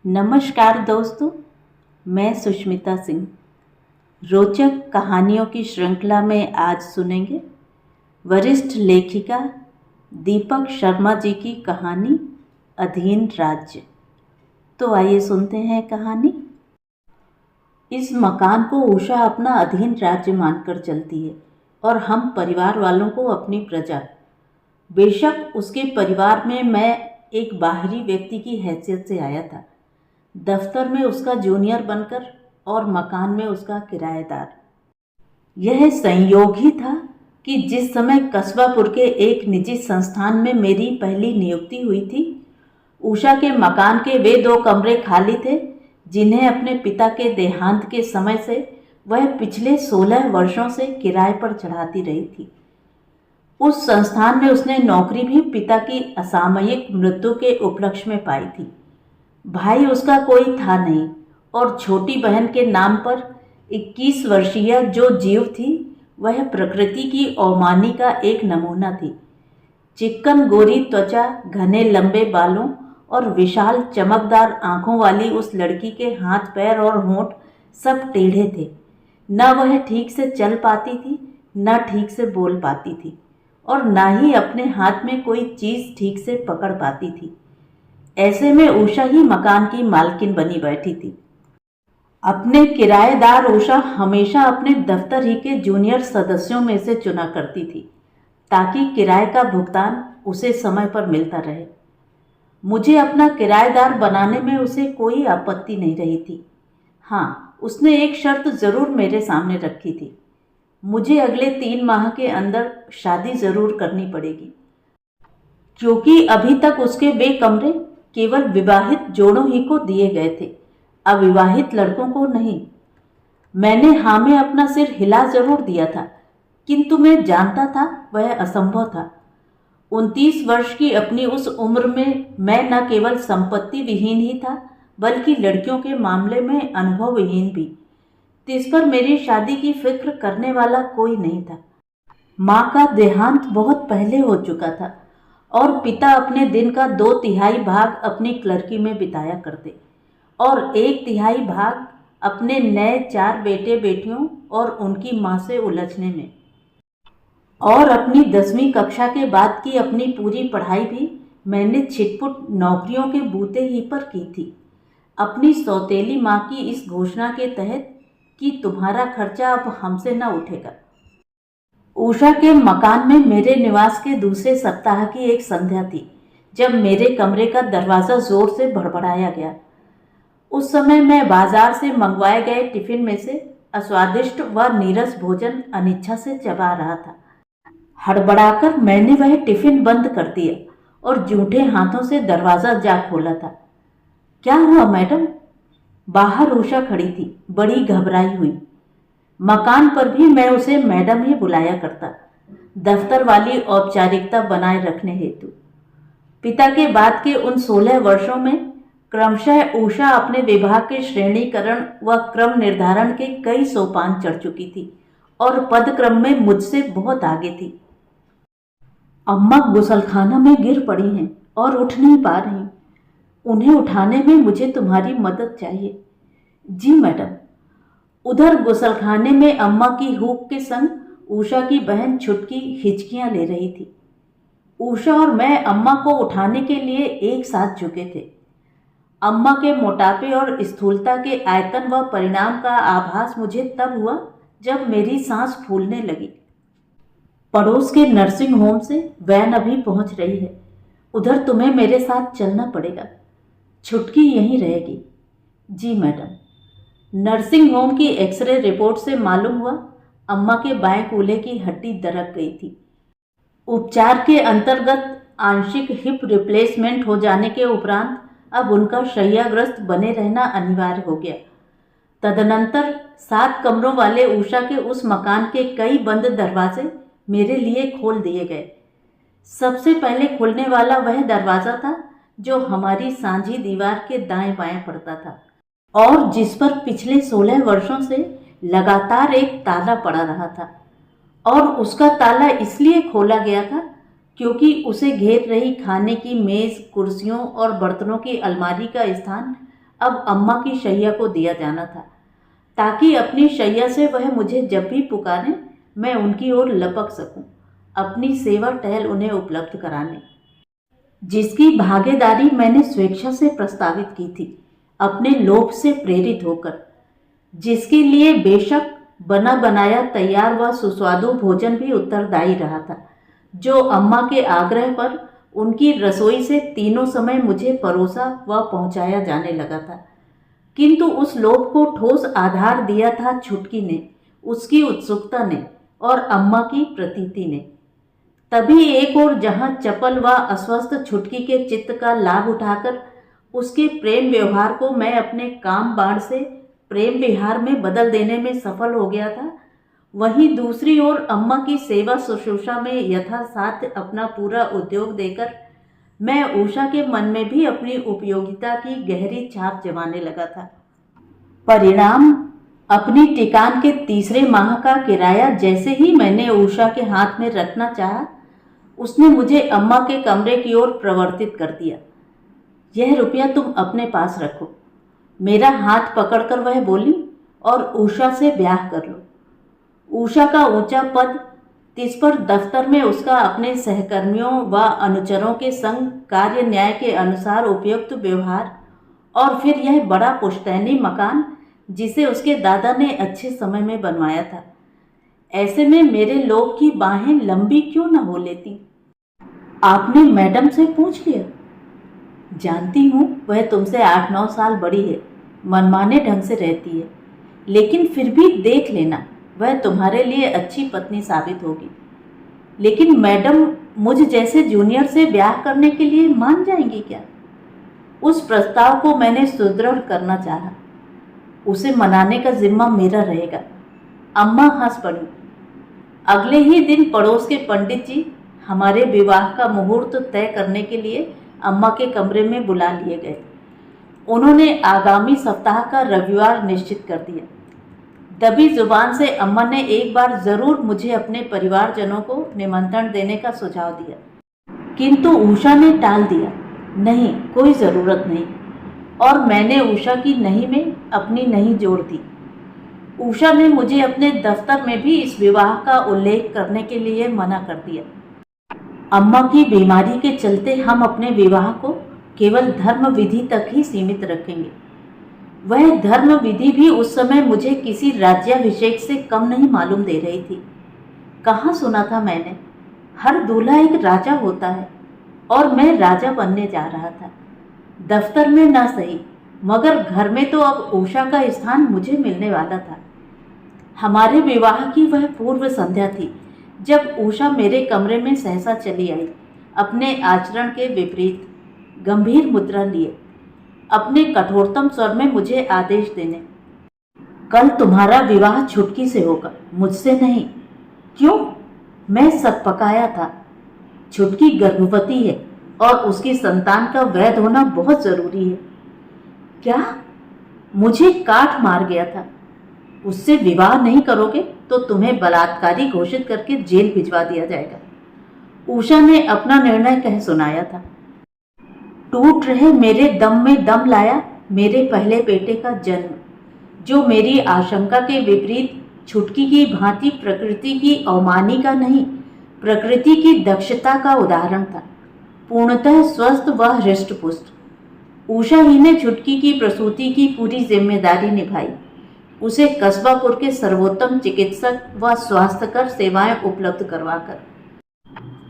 नमस्कार दोस्तों, मैं सुष्मिता सिंह। रोचक कहानियों की श्रृंखला में आज सुनेंगे वरिष्ठ लेखिका दीपक शर्मा जी की कहानी अधीन राज्य। तो आइए सुनते हैं कहानी। इस मकान को उषा अपना अधीन राज्य मानकर चलती है और हम परिवार वालों को अपनी प्रजा। बेशक उसके परिवार में मैं एक बाहरी व्यक्ति की हैसियत से आया था, दफ्तर में उसका जूनियर बनकर और मकान में उसका किराएदार। यह संयोग ही था कि जिस समय कस्बापुर के एक निजी संस्थान में मेरी पहली नियुक्ति हुई थी, उषा के मकान के वे 2 कमरे खाली थे जिन्हें अपने पिता के देहांत के समय से वह पिछले 16 वर्षों से किराए पर चढ़ाती रही थी। उस संस्थान में उसने नौकरी भी पिता की असामयिक मृत्यु के उपलक्ष्य में पाई थी। भाई उसका कोई था नहीं और छोटी बहन के नाम पर 21 वर्षीय जो जीव थी वह प्रकृति की अवमानी का एक नमूना थी। चिक्कन गोरी त्वचा, घने लंबे बालों और विशाल चमकदार आंखों वाली उस लड़की के हाथ पैर और होंठ सब टेढ़े थे। न वह ठीक से चल पाती थी, न ठीक से बोल पाती थी और न ही अपने हाथ में कोई चीज़ ठीक से पकड़ पाती थी। ऐसे में उषा ही मकान की मालकिन बनी बैठी थी। अपने किराएदार उषा हमेशा अपने दफ्तर ही के जूनियर सदस्यों में से चुना करती थी ताकि किराए का भुगतान उसे समय पर मिलता रहे। मुझे अपना किराएदार बनाने में उसे कोई आपत्ति नहीं रही थी। हाँ, उसने एक शर्त ज़रूर मेरे सामने रखी थी। मुझे अगले 3 माह के अंदर शादी ज़रूर करनी पड़ेगी, क्योंकि अभी तक उसके वे कमरे केवल विवाहित जोड़ों ही को दिए गए थे, अविवाहित लड़कों को नहीं। मैंने हाँ में अपना सिर हिला जरूर दिया था, किंतु मैं जानता था वह असंभव था। 29 वर्ष की अपनी उस उम्र में मैं न केवल संपत्ति विहीन ही था, बल्कि लड़कियों के मामले में अनुभव विहीन भी। इस पर मेरी शादी की फिक्र करने वाला कोई नहीं था। माँ का देहांत बहुत पहले हो चुका था और पिता अपने दिन का 2/3 भाग अपनी क्लर्की में बिताया करते और 1/3 भाग अपने नए 4 बेटे बेटियों और उनकी माँ से उलझने में। और अपनी 10वीं कक्षा के बाद की अपनी पूरी पढ़ाई भी मैंने छिटपुट नौकरियों के बूते ही पर की थी, अपनी सौतेली माँ की इस घोषणा के तहत कि तुम्हारा खर्चा अब हमसे न उठेगा। उषा के मकान में मेरे निवास के दूसरे सप्ताह की एक संध्या थी जब मेरे कमरे का दरवाज़ा जोर से भड़बड़ाया गया। उस समय मैं बाजार से मंगवाए गए टिफिन में से अस्वादिष्ट व नीरस भोजन अनिच्छा से चबा रहा था। हड़बड़ाकर मैंने वह टिफिन बंद कर दिया और जूठे हाथों से दरवाज़ा जा खोला था। क्या हुआ मैडम? बाहर उषा खड़ी थी, बड़ी घबराई हुई। मकान पर भी मैं उसे मैडम ही बुलाया करता, दफ्तर वाली औपचारिकता बनाए रखने हेतु। पिता के बाद के उन 16 वर्षों में क्रमशः उषा अपने विभाग के श्रेणीकरण व क्रम निर्धारण के कई सोपान चढ़ चुकी थी और पदक्रम में मुझसे बहुत आगे थी। अम्मा गुसलखाना में गिर पड़ी हैं और उठ नहीं पा रही। उन्हें उठाने में मुझे तुम्हारी मदद चाहिए। जी मैडम। उधर गुसलखाने में अम्मा की हूक के संग उषा की बहन छुटकी हिचकियां ले रही थी। उषा और मैं अम्मा को उठाने के लिए एक साथ झुके थे। अम्मा के मोटापे और स्थूलता के आयतन व परिणाम का आभास मुझे तब हुआ जब मेरी सांस फूलने लगी। पड़ोस के नर्सिंग होम से वैन अभी पहुंच रही है, उधर तुम्हें मेरे साथ चलना पड़ेगा। छुटकी यहीं रहेगी। जी मैडम। नर्सिंग होम की एक्सरे रिपोर्ट से मालूम हुआ अम्मा के बाएं कूल्हे की हड्डी दरक गई थी। उपचार के अंतर्गत आंशिक हिप रिप्लेसमेंट हो जाने के उपरांत अब उनका शैय्याग्रस्त बने रहना अनिवार्य हो गया। तदनंतर 7 कमरों वाले उषा के उस मकान के कई बंद दरवाजे मेरे लिए खोल दिए गए। सबसे पहले खुलने वाला वह दरवाज़ा था जो हमारी सांझी दीवार के दाएं बाएं पड़ता था और जिस पर पिछले 16 वर्षों से लगातार एक ताला पड़ा रहा था। और उसका ताला इसलिए खोला गया था क्योंकि उसे घेर रही खाने की मेज़, कुर्सियों और बर्तनों की अलमारी का स्थान अब अम्मा की शैया को दिया जाना था, ताकि अपनी शैया से वह मुझे जब भी पुकारे मैं उनकी ओर लपक सकूं, अपनी सेवा टहल उन्हें उपलब्ध कराने, जिसकी भागीदारी मैंने स्वेच्छा से प्रस्तावित की थी, अपने लोभ से प्रेरित होकर, जिसके लिए बेशक बना बनाया तैयार व सुस्वादु भोजन भी उत्तरदायी रहा था, जो अम्मा के आग्रह पर उनकी रसोई से तीनों समय मुझे परोसा व पहुंचाया जाने लगा था। किंतु उस लोभ को ठोस आधार दिया था छुटकी ने, उसकी उत्सुकता ने और अम्मा की प्रतीति ने। तभी एक ओर जहां चपल व अस्वस्थ छुटकी के चित्त का लाभ उठाकर उसके प्रेम व्यवहार को मैं अपने काम बाण से प्रेम विहार में बदल देने में सफल हो गया था, वहीं दूसरी ओर अम्मा की सेवा शुश्रूषा में यथासाध्य अपना पूरा उद्योग देकर मैं उषा के मन में भी अपनी उपयोगिता की गहरी छाप जमाने लगा था। परिणाम, अपनी टिकान के तीसरे माह का किराया जैसे ही मैंने उषा के हाथ में रखना चाहा, उसने मुझे अम्मा के कमरे की ओर प्रवर्तित कर दिया। यह रुपया तुम अपने पास रखो, मेरा हाथ पकड़कर वह बोली, और उषा से ब्याह कर लो। उषा का ऊंचा पद, तिस पर दफ्तर में उसका अपने सहकर्मियों व अनुचरों के संग कार्य न्याय के अनुसार उपयुक्त व्यवहार, और फिर यह बड़ा पुश्तैनी मकान जिसे उसके दादा ने अच्छे समय में बनवाया था। ऐसे में मेरे लोभ की बाहें लंबी क्यों न हो लेती। आपने मैडम से पूछ लिया? जानती हूँ वह तुमसे 8-9 साल बड़ी है, मनमाने ढंग से रहती है, लेकिन फिर भी देख लेना, वह तुम्हारे लिए अच्छी पत्नी साबित होगी। लेकिन मैडम मुझ जैसे जूनियर से ब्याह करने के लिए मान जाएंगी क्या? उस प्रस्ताव को मैंने सुदृढ़ करना चाहा। उसे मनाने का जिम्मा मेरा रहेगा। अम्मा हंस पड़ी। अगले ही दिन पड़ोस के पंडित जी हमारे विवाह का मुहूर्त तय करने के लिए अम्मा के कमरे में बुला लिए गए। उन्होंने आगामी सप्ताह का रविवार निश्चित कर दिया। दबी जुबान से अम्मा ने एक बार जरूर मुझे अपने परिवारजनों को निमंत्रण देने का सुझाव दिया, किंतु उषा ने टाल दिया। नहीं, कोई ज़रूरत नहीं। और मैंने उषा की नहीं में अपनी नहीं जोड़ दी। उषा ने मुझे अपने दफ्तर में भी इस विवाह का उल्लेख करने के लिए मना कर दिया। अम्मा की बीमारी के चलते हम अपने विवाह को केवल धर्म विधि तक ही सीमित रखेंगे। वह धर्म विधि भी उस समय मुझे किसी राज्याभिषेक से कम नहीं मालूम दे रही थी। कहाँ सुना था मैंने, हर दूल्हा एक राजा होता है, और मैं राजा बनने जा रहा था। दफ्तर में ना सही, मगर घर में तो अब उषा का स्थान मुझे मिलने वाला था। हमारे विवाह की वह पूर्व संध्या थी जब उषा मेरे कमरे में सहसा चली आई, अपने आचरण के विपरीत गंभीर मुद्रा लिए, अपने कठोरतम स्वर में मुझे आदेश देने। कल तुम्हारा विवाह छुटकी से होगा, मुझसे नहीं। क्यों? मैं सकपकाया था। छुटकी गर्भवती है और उसकी संतान का वैध होना बहुत जरूरी है। क्या? मुझे काट मार गया था। उससे विवाह नहीं करोगे तो तुम्हें बलात्कारी घोषित करके जेल भिजवा दिया जाएगा। उषा ने अपना निर्णय कह सुनाया था। टूट रहे मेरे दम में दम लाया मेरे पहले बेटे का जन्म, जो मेरी आशंका के विपरीत छुटकी की भांति प्रकृति की अवमानिका नहीं, प्रकृति की दक्षता का उदाहरण था। पूर्णतः स्वस्थ व हृष्टपुष्ट। उषा ही ने छुटकी की प्रसूति की पूरी जिम्मेदारी निभाई, उसे कस्बापुर के सर्वोत्तम चिकित्सक व स्वास्थ्यकर सेवाएं उपलब्ध करवाकर।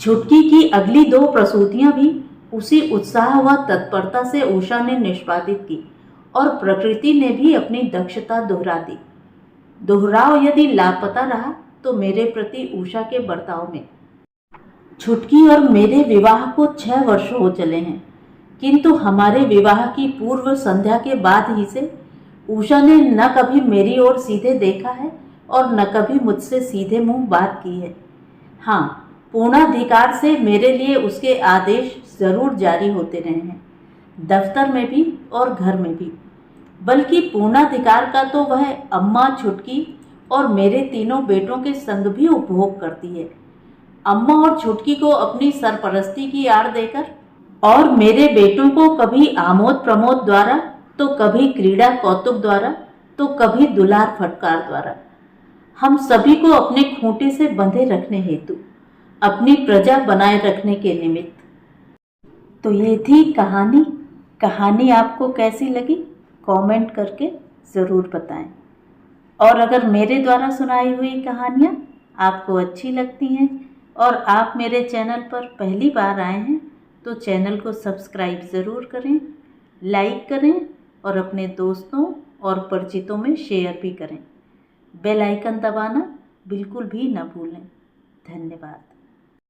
छुटकी की अगली 2 प्रसूतियां भी उसी उत्साह व तत्परता से उषा ने निष्पादित की, और प्रकृति ने भी अपनी दक्षता दोहरा दी। दोहराव यदि लापता रहा तो मेरे प्रति उषा के बर्ताव में। छुटकी और मेरे विवाह को 6 वर्ष हो चले हैं, किंतु हमारे विवाह की पूर्व संध्या के बाद ही से उषा ने न कभी मेरी ओर सीधे देखा है और न कभी मुझसे सीधे मुंह बात की है। हाँ, पूर्णाधिकार से मेरे लिए उसके आदेश जरूर जारी होते रहे हैं, दफ्तर में भी और घर में भी। बल्कि पूर्णाधिकार का तो वह अम्मा, छुटकी और मेरे तीनों बेटों के संग भी उपभोग करती है। अम्मा और छुटकी को अपनी सरपरस्ती की आड़ देकर और मेरे बेटों को कभी आमोद प्रमोद द्वारा तो कभी क्रीड़ा कौतुक द्वारा, तो कभी दुलार फटकार द्वारा, हम सभी को अपने खूंटे से बंधे रखने हेतु, अपनी प्रजा बनाए रखने के निमित्त। तो ये थी कहानी। कहानी आपको कैसी लगी कमेंट करके ज़रूर बताएं। और अगर मेरे द्वारा सुनाई हुई कहानियाँ आपको अच्छी लगती हैं और आप मेरे चैनल पर पहली बार आए हैं तो चैनल को सब्सक्राइब ज़रूर करें, लाइक करें और अपने दोस्तों और परिचितों में शेयर भी करें। बेल आइकन दबाना बिल्कुल भी न भूलें। धन्यवाद।